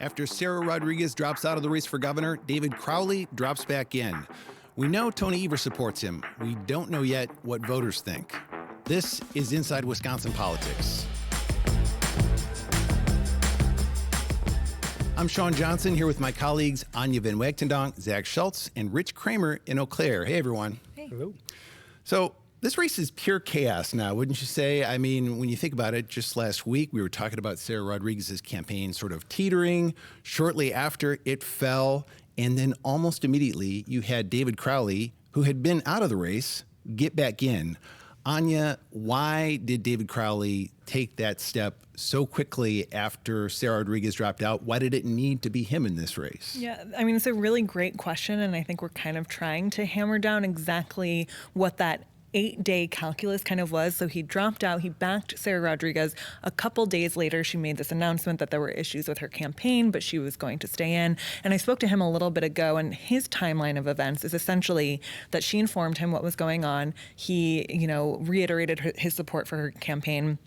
After Sarah Rodriguez drops out of the race for governor, David Crowley drops back in. We know Tony Evers supports him. We don't know yet what voters think. This is Inside Wisconsin Politics. I'm Sean Johnson here with my colleagues Anya Van Wagtendonk, Zach Schultz, and Rich Kramer in Eau Claire. Hey, everyone. Hey. Hello. So this race is pure chaos now, wouldn't you say? I mean, when you think about it, just last week we were talking about Sarah Rodriguez's campaign sort of teetering. Shortly after, it fell. And then almost immediately, you had David Crowley, who had been out of the race, get back in. Anya, why did David Crowley take that step so quickly after Sarah Rodriguez dropped out? Why did it need to be him in this race? Yeah, I mean, it's a really great question, and I think we're kind of trying to hammer down exactly what that 8-day calculus kind of was. So he dropped out. He backed Sarah Rodriguez. A couple days later, she made this announcement that there were issues with her campaign, but she was going to stay in. And I spoke to him a little bit ago, and his timeline of events is essentially that she informed him what was going on. He, reiterated his support for her campaign.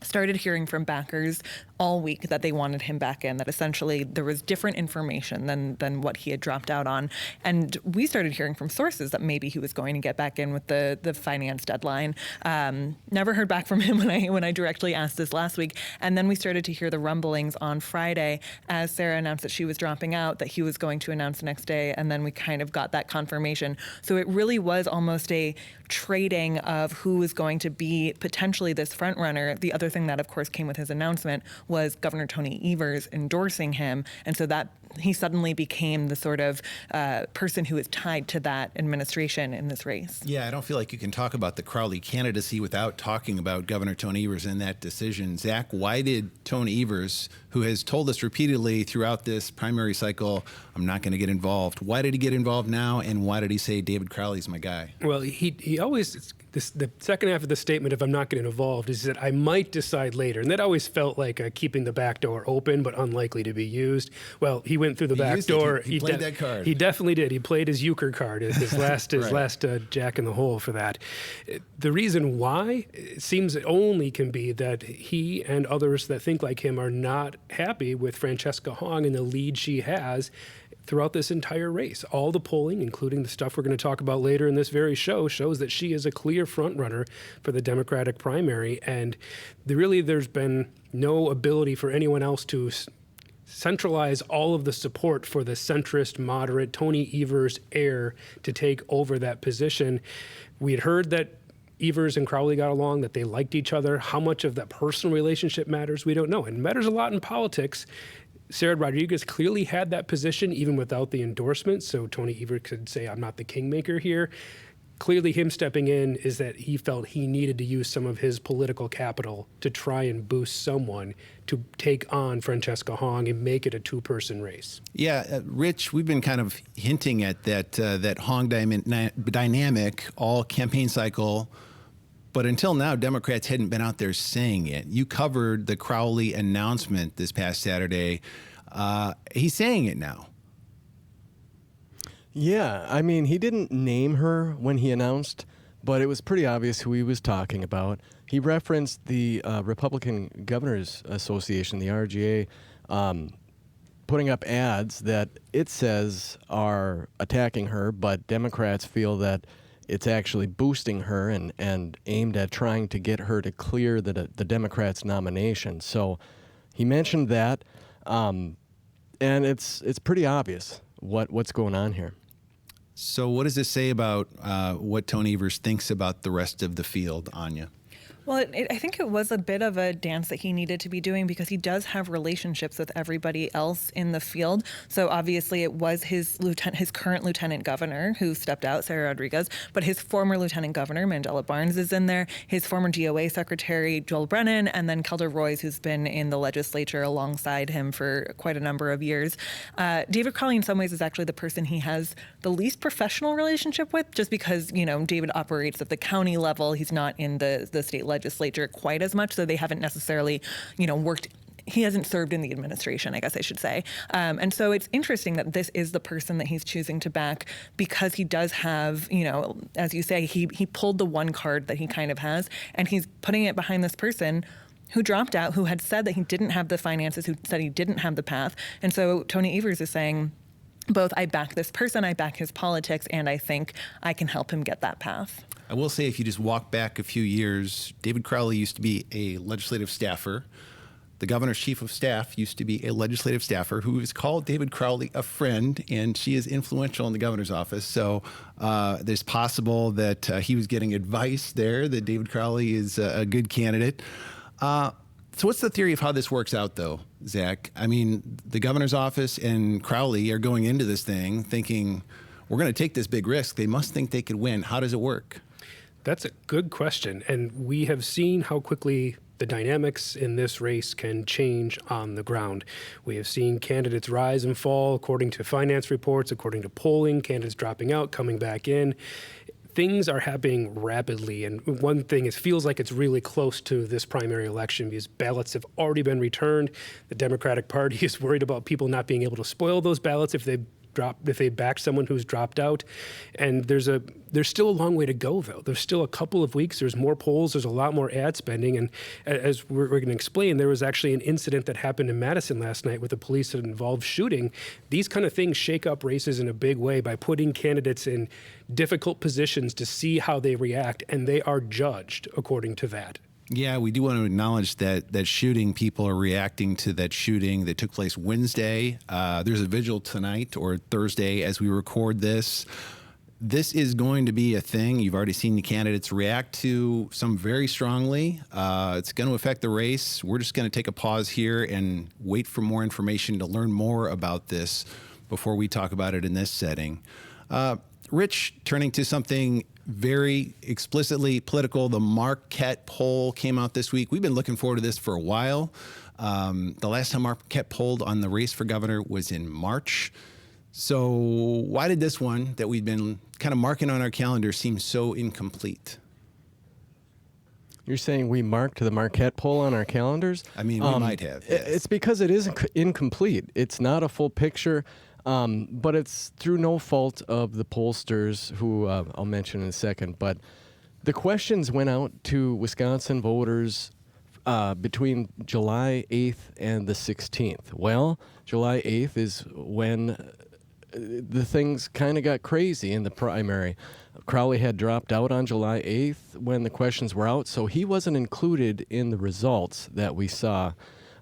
Started hearing from backers all week that they wanted him back in, that essentially there was different information than what he had dropped out on. And we started hearing from sources that maybe he was going to get back in with the finance deadline. Never heard back from him when I directly asked this last week. And then we started to hear the rumblings on Friday as Sarah announced that she was dropping out, that he was going to announce the next day. And then we kind of got that confirmation. So it really was almost a trading of who was going to be potentially this front runner. The other thing that, of course, came with his announcement was Governor Tony Evers endorsing him. And so that he suddenly became the sort of person who is tied to that administration in this race. Yeah, I don't feel like you can talk about the Crowley candidacy without talking about Governor Tony Evers and that decision. Zach, why did Tony Evers, who has told us repeatedly throughout this primary cycle, I'm not going to get involved, why did he get involved now, and why did he say David Crowley's my guy? Well, he always, the second half of the statement of I'm not getting involved is that I might decide later. And that always felt like keeping the back door open, but unlikely to be used. Well, he went through the back door. He played that card. He definitely did. He played his euchre card, his last jack in the hole for that. The reason why, it seems it only can be that he and others that think like him are not happy with Francesca Hong and the lead she has throughout this entire race. All the polling, including the stuff we're going to talk about later in this very show, shows that she is a clear frontrunner for the Democratic primary. And there's been no ability for anyone else to centralize all of the support for the centrist, moderate Tony Evers heir to take over that position. We had heard that Evers and Crowley got along, that they liked each other. How much of that personal relationship matters, we don't know. And it matters a lot in politics. Sarah Rodriguez clearly had that position even without the endorsement, so Tony Evers could say, I'm not the kingmaker here. Clearly him stepping in is that he felt he needed to use some of his political capital to try and boost someone to take on Francesca Hong and make it a two-person race. Yeah, Rich, we've been kind of hinting at that Hong dynamic all campaign cycle. But until now, Democrats hadn't been out there saying it. You covered the Crowley announcement this past Saturday. He's saying it now. Yeah, I mean, he didn't name her when he announced, but it was pretty obvious who he was talking about. He referenced the Republican Governors Association, the RGA, putting up ads that it says are attacking her, but Democrats feel that it's actually boosting her and aimed at trying to get her to clear the Democrats' nomination. So he mentioned that, and it's pretty obvious what's going on here. So what does this say about what Tony Evers thinks about the rest of the field, Anya? Well, I think it was a bit of a dance that he needed to be doing because he does have relationships with everybody else in the field. So obviously it was his current lieutenant governor who stepped out, Sarah Rodriguez, but his former lieutenant governor, Mandela Barnes, is in there, his former DOA secretary, Joel Brennan, and then Kelda Roys, who's been in the legislature alongside him for quite a number of years. David Crowley, in some ways, is actually the person he has the least professional relationship with, just because, David operates at the county level. He's not in the state legislature quite as much, so they haven't necessarily, worked. He hasn't served in the administration, I guess I should say. And so it's interesting that this is the person that he's choosing to back because he does have, as you say, he pulled the one card that he kind of has, and he's putting it behind this person who dropped out, who had said that he didn't have the finances, who said he didn't have the path. And so Tony Evers is saying, both I back this person, I back his politics, and I think I can help him get that path. I will say, if you just walk back a few years, David Crowley used to be a legislative staffer. The governor's chief of staff used to be a legislative staffer who has called David Crowley a friend, and she is influential in the governor's office. So there's possible that he was getting advice there, that David Crowley is a good candidate. So what's the theory of how this works out, though, Zach? I mean, the governor's office and Crowley are going into this thing thinking, we're going to take this big risk. They must think they could win. How does it work? That's a good question. And we have seen how quickly the dynamics in this race can change on the ground. We have seen candidates rise and fall according to finance reports, according to polling, candidates dropping out, coming back in. Things are happening rapidly, and one thing, it feels like it's really close to this primary election because ballots have already been returned. The Democratic Party is worried about people not being able to spoil those ballots if they back someone who's dropped out. And there's still a long way to go, though. There's still a couple of weeks. There's more polls. There's a lot more ad spending. And as we're going to explain, there was actually an incident that happened in Madison last night with the police that involved shooting. These kind of things shake up races in a big way by putting candidates in difficult positions to see how they react, and they are judged according to that. Yeah, we do want to acknowledge that shooting. People are reacting to that shooting that took place Wednesday. There's a vigil tonight or Thursday as we record this. This is going to be a thing. You've already seen the candidates react to some very strongly. It's going to affect the race. We're just going to take a pause here and wait for more information to learn more about this before we talk about it in this setting. Rich, turning to something very explicitly political, the Marquette poll came out this week. We've been looking forward to this for a while. The last time Marquette polled on the race for governor was in March. So why did this one that we've been kind of marking on our calendar seem so incomplete? You're saying we marked the Marquette poll on our calendars? I mean, we might have. Yes. It's because it is incomplete. It's not a full picture. But it's through no fault of the pollsters, who I'll mention in a second. But the questions went out to Wisconsin voters between July 8th and the 16th. Well, July 8th is when the things kind of got crazy in the primary. Crowley had dropped out on July 8th when the questions were out, so he wasn't included in the results that we saw.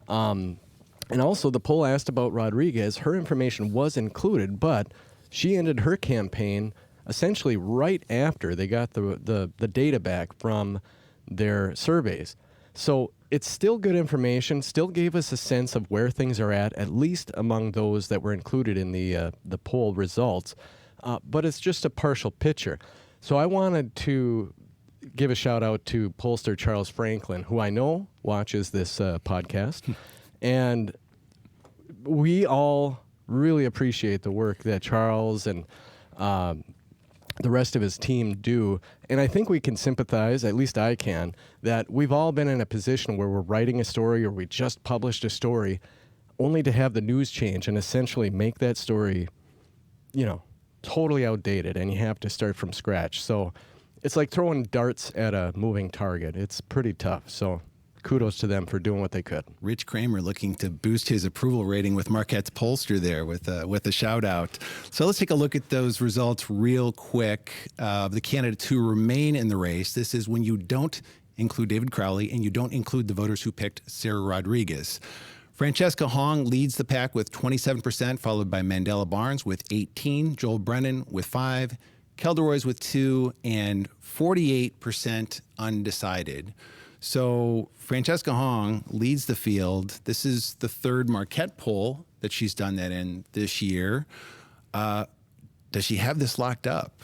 And also, the poll asked about Rodriguez. Her information was included, but she ended her campaign essentially right after they got the data back from their surveys. So it's still good information, still gave us a sense of where things are at least among those that were included in the poll results. But it's just a partial picture. So I wanted to give a shout out to pollster Charles Franklin, who I know watches this podcast. And we all really appreciate the work that Charles and the rest of his team do. And I think we can sympathize, at least I can, that we've all been in a position where we're writing a story or we just published a story only to have the news change and essentially make that story, totally outdated, and you have to start from scratch. So it's like throwing darts at a moving target. It's pretty tough. So kudos to them for doing what they could. Rich Kramer looking to boost his approval rating with Marquette's pollster there with a shout out. So let's take a look at those results real quick. The candidates who remain in the race. This is when you don't include David Crowley and you don't include the voters who picked Sarah Rodriguez. Francesca Hong leads the pack with 27%, followed by Mandela Barnes with 18%, Joel Brennan with 5%, Kelderoys with 2%, and 48% undecided. So Francesca Hong leads the field. This is the third Marquette poll that she's done that in this year. Does she have this locked up?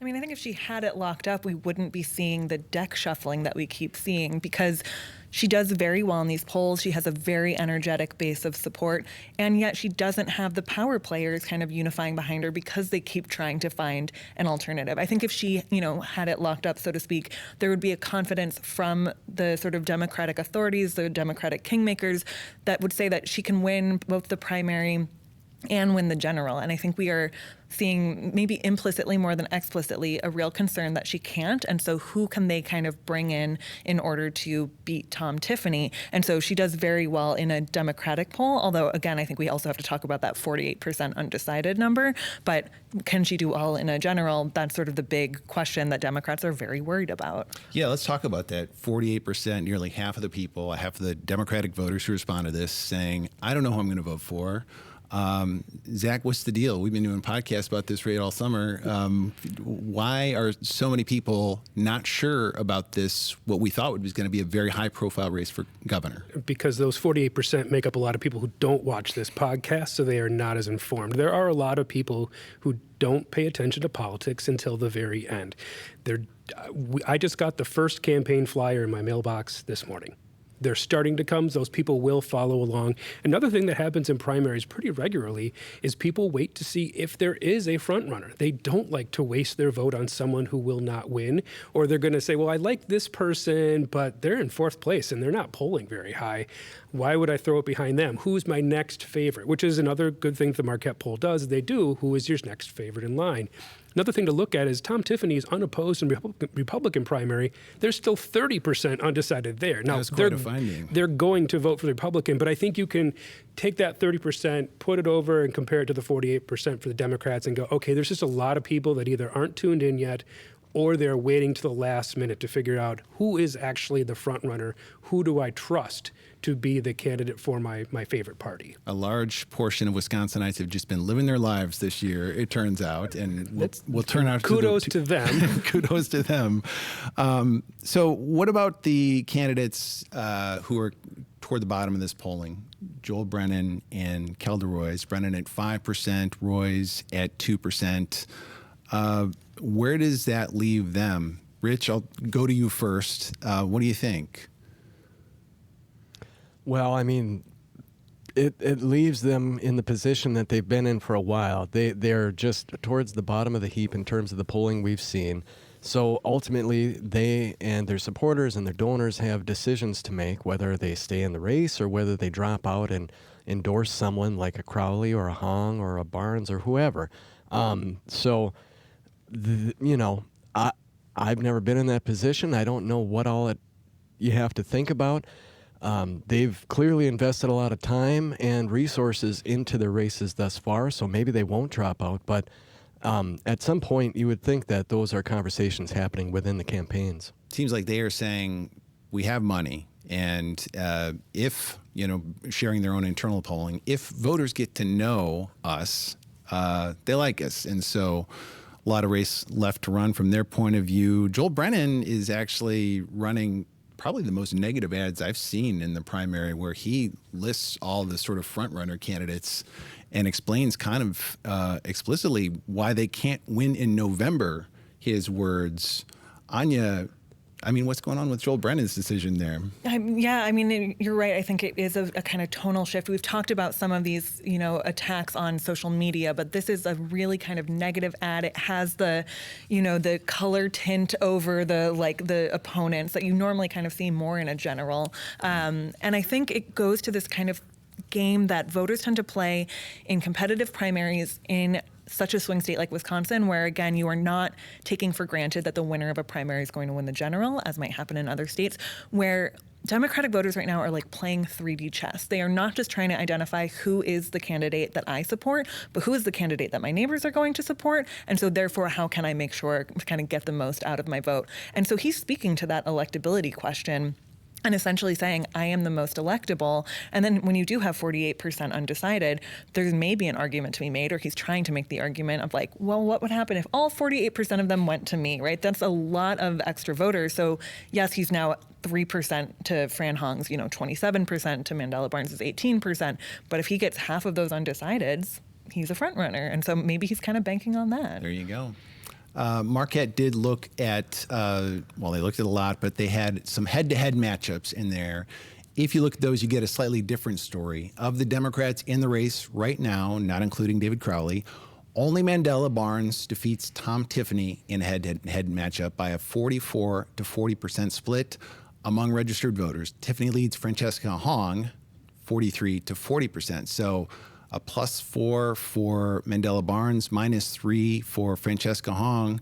I mean, I think if she had it locked up, we wouldn't be seeing the deck shuffling that we keep seeing, because she does very well in these polls. She has a very energetic base of support, and yet she doesn't have the power players kind of unifying behind her because they keep trying to find an alternative. I think if she, had it locked up, so to speak, there would be a confidence from the sort of Democratic authorities, the Democratic kingmakers, that would say that she can win both the primary and win the general. And I think we are seeing, maybe implicitly more than explicitly, a real concern that she can't. And so who can they kind of bring in order to beat Tom Tiffany? And so she does very well in a Democratic poll, although again, I think we also have to talk about that 48% undecided number. But can she do well in a general? That's sort of the big question that Democrats are very worried about. Yeah, let's talk about that. 48%, nearly half of the people, half of the Democratic voters who respond to this saying, I don't know who I'm going to vote for. Zach, what's the deal? We've been doing podcasts about this rate all summer. Why are so many people not sure about this, what we thought was going to be a very high-profile race for governor? Because those 48% make up a lot of people who don't watch this podcast, so they are not as informed. There are a lot of people who don't pay attention to politics until the very end. I just got the first campaign flyer in my mailbox this morning. They're starting to come. Those people will follow along. Another thing that happens in primaries pretty regularly is people wait to see if there is a front runner. They don't like to waste their vote on someone who will not win, or they're going to say, well, I like this person, but they're in fourth place and they're not polling very high. Why would I throw it behind them? Who's my next favorite? Which is another good thing the Marquette poll does. They do. Who is your next favorite in line? Another thing to look at is Tom Tiffany is unopposed in Republican primary. There's still 30% undecided there. Now, that's quite a finding. They're going to vote for the Republican, but I think you can take that 30%, put it over and compare it to the 48% for the Democrats and go, okay, there's just a lot of people that either aren't tuned in yet or they're waiting to the last minute to figure out who is actually the front runner, who do I trust to be the candidate for my favorite party. A large portion of Wisconsinites have just been living their lives this year, it turns out, and will turn out kudos to them. Kudos to them. So what about the candidates who are toward the bottom of this polling? Joel Brennan and Kelda Roys. Brennan at 5%, Roys at 2%. Where does that leave them? Rich, I'll go to you first. What do you think? Well, I mean, it leaves them in the position that they've been in for a while. They're just towards the bottom of the heap in terms of the polling we've seen. So ultimately, they and their supporters and their donors have decisions to make, whether they stay in the race or whether they drop out and endorse someone like a Crowley or a Hong or a Barnes or whoever. I've never been in that position. I don't know what all you have to think about. They've clearly invested a lot of time and resources into their races thus far, so maybe they won't drop out. But at some point, you would think that those are conversations happening within the campaigns. Seems like they are saying, we have money, and if, sharing their own internal polling, if voters get to know us, they like us. And so a lot of race left to run from their point of view. Joel Brennan is actually running probably the most negative ads I've seen in the primary, where he lists all the sort of front-runner candidates and explains kind of explicitly why they can't win in November, his words. Anya, what's going on with Joel Brennan's decision there? You're right. I think it is a kind of tonal shift. We've talked about some of these, attacks on social media, but this is a really kind of negative ad. It has the, the color tint over the opponents that you normally kind of see more in a general. And I think it goes to this kind of game that voters tend to play in competitive primaries in such a swing state like Wisconsin, where, again, you are not taking for granted that the winner of a primary is going to win the general, as might happen in other states, where Democratic voters right now are like playing 3D chess. They are not just trying to identify who is the candidate that I support, but who is the candidate that my neighbors are going to support. And so therefore, how can I make sure to kind of get the most out of my vote? And so he's speaking to that electability question and essentially saying, I am the most electable. And then when you do have 48% undecided, there may be an argument to be made, or he's trying to make the argument of like, well, what would happen if all 48% of them went to me, right? That's a lot of extra voters. So yes, he's now 3% to Fran Hong's, 27% to Mandela Barnes' 18%. But if he gets half of those undecideds, he's a front runner. And so maybe he's kind of banking on that. There you go. Marquette did look at, they looked at a lot, but they had some head-to-head matchups in there. If you look at those, you get a slightly different story. Of the Democrats in the race right now, not including David Crowley, only Mandela Barnes defeats Tom Tiffany in a head-to-head matchup by a 44 to 40% split among registered voters. Tiffany leads Francesca Hong 43 to 40%. So a +4 for Mandela Barnes, -3 for Francesca Hong.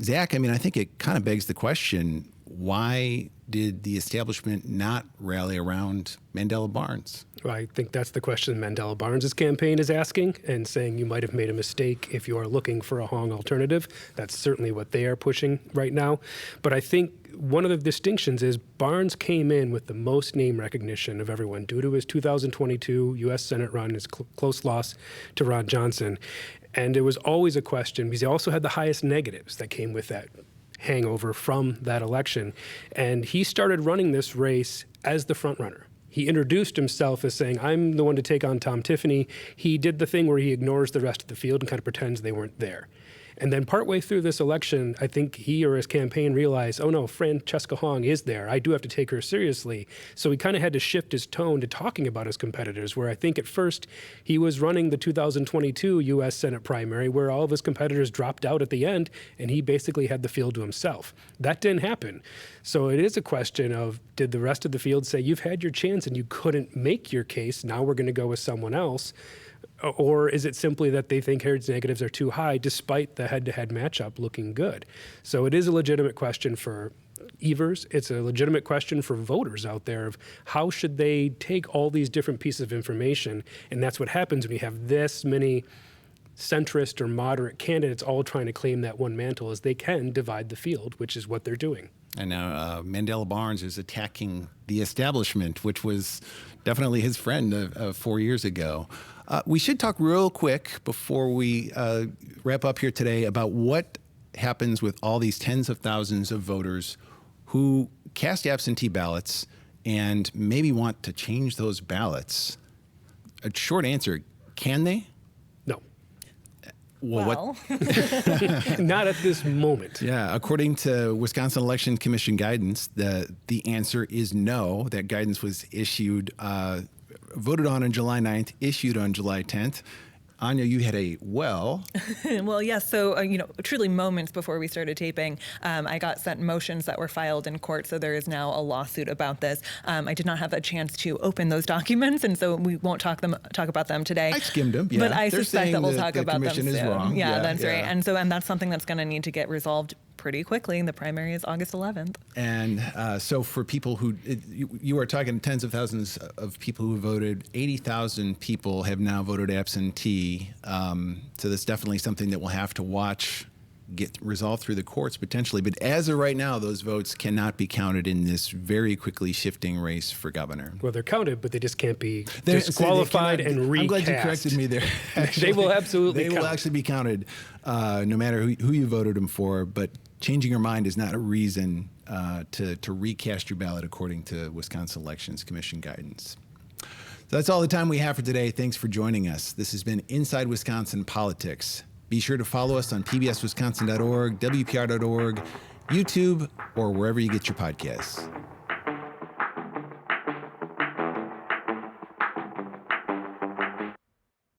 Zach, I mean, I think it kind of begs the question, why did the establishment not rally around Mandela Barnes? Well, I think that's the question Mandela Barnes' campaign is asking, and saying you might have made a mistake if you are looking for a Hong alternative. That's certainly what they are pushing right now. But I think one of the distinctions is Barnes came in with the most name recognition of everyone due to his 2022 U.S. Senate run, his close loss to Ron Johnson. And it was always a question because he also had the highest negatives that came with that hangover from that election. And he started running this race as the front runner. He introduced himself as saying, I'm the one to take on Tom Tiffany. He did the thing where he ignores the rest of the field and kind of pretends they weren't there. And then partway through this election, I think he or his campaign realized, oh no, Francesca Hong is there. I do have to take her seriously. So he kind of had to shift his tone to talking about his competitors, where I think at first he was running the 2022 U.S. Senate primary, where all of his competitors dropped out at the end, and he basically had the field to himself. That didn't happen. So it is a question of, did the rest of the field say, you've had your chance and you couldn't make your case, now we're going to go with someone else? Or is it simply that they think Harrod's negatives are too high despite the head-to-head matchup looking good? So it is a legitimate question for Evers. It's a legitimate question for voters out there of how should they take all these different pieces of information. And that's what happens when you have this many centrist or moderate candidates all trying to claim that one mantle, is they can divide the field, which is what they're doing. And now Mandela Barnes is attacking the establishment, which was definitely his friend 4 years ago. We should talk real quick before we wrap up here today about what happens with all these tens of thousands of voters who cast absentee ballots and maybe want to change those ballots. A short answer, can they? No. Well, Not at this moment. Yeah, according to Wisconsin Election Commission guidance, the answer is no. That guidance was issued, voted on July 9th, issued on July 10th. Anya, you had a well. Well, yes. So, truly moments before we started taping, I got sent motions that were filed in court. So there is now a lawsuit about this. I did not have a chance to open those documents, and so we won't talk about them today. I skimmed them. Yeah. But I They're suspect that we'll saying talk the about them commission soon. is wrong. Yeah, that's yeah. right. And that's something that's going to need to get resolved pretty quickly. The primary is August 11th. And so for people who, you are talking tens of thousands of people who voted, 80,000 people have now voted absentee. So that's definitely something that we'll have to watch get resolved through the courts potentially. But as of right now, those votes cannot be counted in this very quickly shifting race for governor. Well, they're counted, but they just can't be They're- disqualified so they cannot- and recast. I'm glad you corrected me there. They will absolutely They will count. actually be counted no matter who you voted them for. But changing your mind is not a reason to recast your ballot according to Wisconsin Elections Commission guidance. So that's all the time we have for today. Thanks for joining us. This has been Inside Wisconsin Politics. Be sure to follow us on pbswisconsin.org, WPR.org, YouTube, or wherever you get your podcasts.